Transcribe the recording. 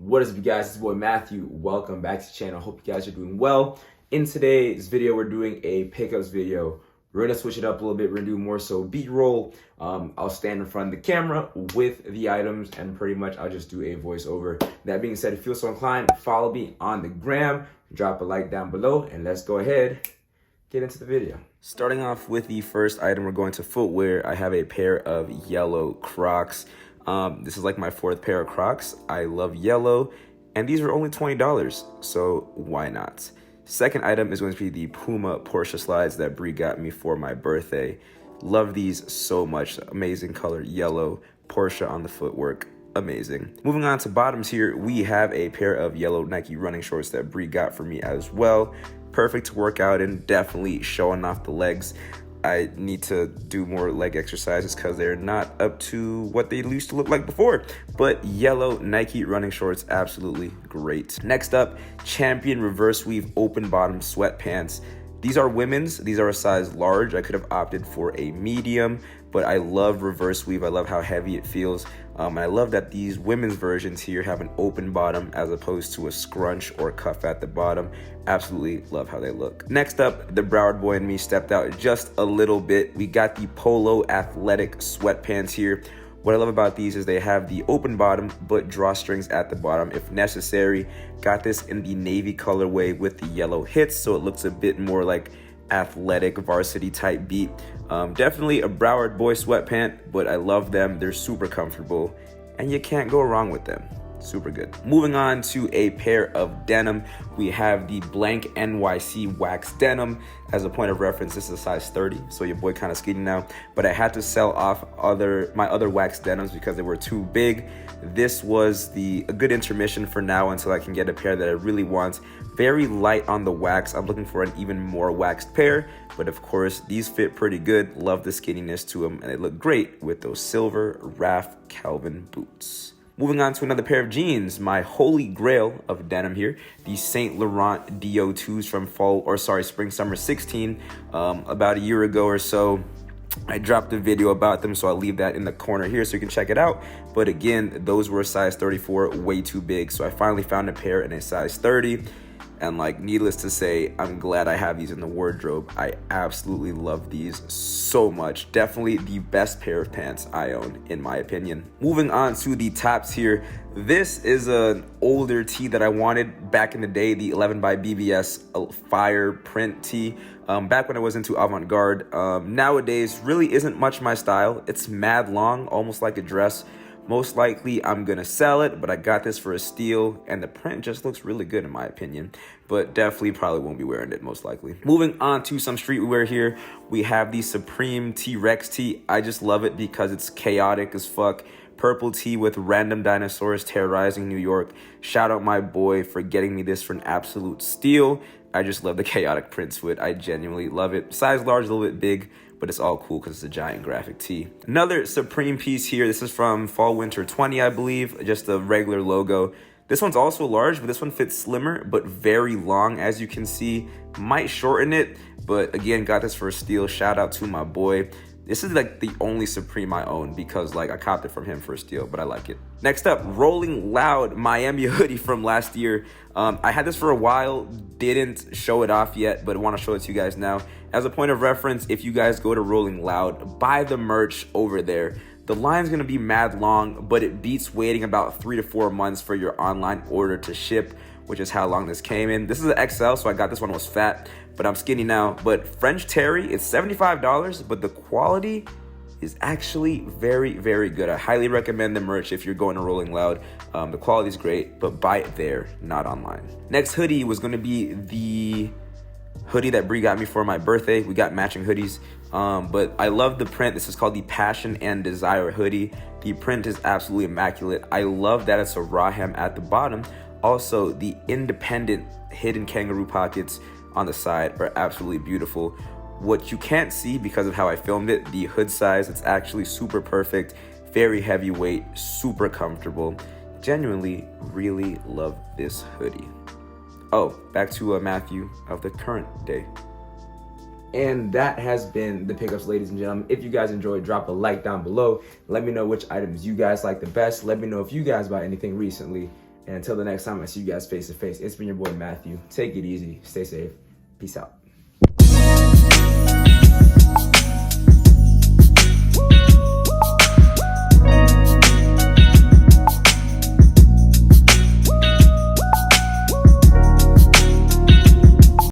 What is up, you guys? It's your boy Matthew. Welcome back to the channel. Hope you guys are doing well. In today's video, we're doing a pickups video. We're gonna switch it up a little bit. We're gonna do more so B-roll. I'll stand in front of the camera with the items, and pretty much I'll just do a voiceover. That being said, if you feel so inclined, follow me on the gram, drop a like down below, and let's go ahead, get into the video. Starting off with the first item, we're going to footwear. I have a pair of yellow Crocs. This is like my fourth pair of Crocs. I love yellow, and these are only $20, so why not? Second item is going to be the Puma Porsche slides that Brie got me for my birthday. Love these so much. Amazing color, yellow, Porsche on the footwork, amazing. Moving on to bottoms here, we have a pair of yellow Nike running shorts that Brie got for me as well. Perfect to work out in, definitely showing off the legs. I need to do more leg exercises because they're not up to what they used to look like before. But yellow Nike running shorts, absolutely great. Next up, Champion reverse weave open bottom sweatpants. These are women's. These are a size large. I could have opted for a medium, but I love reverse weave. I love how heavy it feels. And I love that these women's versions here have an open bottom as opposed to a scrunch or cuff at the bottom. Absolutely love how they look. Next up, the Broward boy and me stepped out just a little bit. We got the Polo athletic sweatpants here. What I love about these is they have the open bottom, but drawstrings at the bottom if necessary. Got this in the navy colorway with the yellow hits, so it looks a bit more like athletic varsity type beat. Definitely a Broward boy sweatpant, but I love them. They're super comfortable, and you can't go wrong with them. Super good. Moving on to a pair of denim. We have the blank NYC wax denim. As a point of reference, this is a size 30, so your boy kind of skinny now, but I had to sell off my other wax denims because they were too big. This was a good intermission for now until I can get a pair that I really want. Very light on the wax. I'm looking for an even more waxed pair, but of course these fit pretty good. Love the skinniness to them, and they look great with those silver Raf Calvin boots. Moving on to another pair of jeans, my holy grail of denim here, the Saint Laurent DO2s from spring summer 16. About a year ago or so, I dropped a video about them, so I'll leave that in the corner here so you can check it out. But again, those were a size 34, way too big, so I finally found a pair in a size 30. And needless to say, I'm glad I have these in the wardrobe. I absolutely love these so much. Definitely the best pair of pants I own, in my opinion. Moving on to the tops here. This is an older tee that I wanted back in the day, the 11byBBS fire print tee. Back when I was into avant-garde. Nowadays, really isn't much my style. It's mad long, almost like a dress. Most likely I'm gonna sell it, but I got this for a steal, and the print just looks really good in my opinion, but definitely probably won't be wearing it most likely. Moving on to some streetwear here, we have the Supreme T-Rex tee. I just love it because it's chaotic as fuck. Purple tee with random dinosaurs terrorizing New York. Shout out my boy for getting me this for an absolute steal. I just love the chaotic print to it. I genuinely love it. Size large, a little bit big, but it's all cool because it's a giant graphic tee. Another Supreme piece here. This is from Fall Winter 20, I believe. Just a regular logo. This one's also large, but this one fits slimmer, but very long, as you can see. Might shorten it, but again, got this for a steal. Shout out to my boy. This is the only Supreme I own because I copped it from him for a steal, but I like it. Next up, Rolling Loud Miami hoodie from last year. I had this for a while, didn't show it off yet, but want to show it to you guys now. As a point of reference, if you guys go to Rolling Loud, buy the merch over there. The line's gonna be mad long, but it beats waiting about 3 to 4 months for your online order to ship, which is how long this came in. This is an XL, so I got this one was fat, but I'm skinny now. But French Terry, it's $75, but the quality is actually very, very good. I highly recommend the merch if you're going to Rolling Loud. The quality is great, but buy it there, not online. Next hoodie was gonna be the hoodie that Brie got me for my birthday. We got matching hoodies, but I love the print. This is called the Passion and Desire hoodie. The print is absolutely immaculate. I love that it's a raw hem at the bottom. Also, the independent hidden kangaroo pockets on the side are absolutely beautiful. What you can't see because of how I filmed it, the hood size, it's actually super perfect, very heavyweight, super comfortable. Genuinely really love this hoodie. Oh, back to Matthew of the current day. And that has been the pickups, ladies and gentlemen. If you guys enjoyed, drop a like down below. Let me know which items you guys like the best. Let me know if you guys bought anything recently. And until the next time I see you guys face to face, it's been your boy Matthew. Take it easy. Stay safe. Peace out.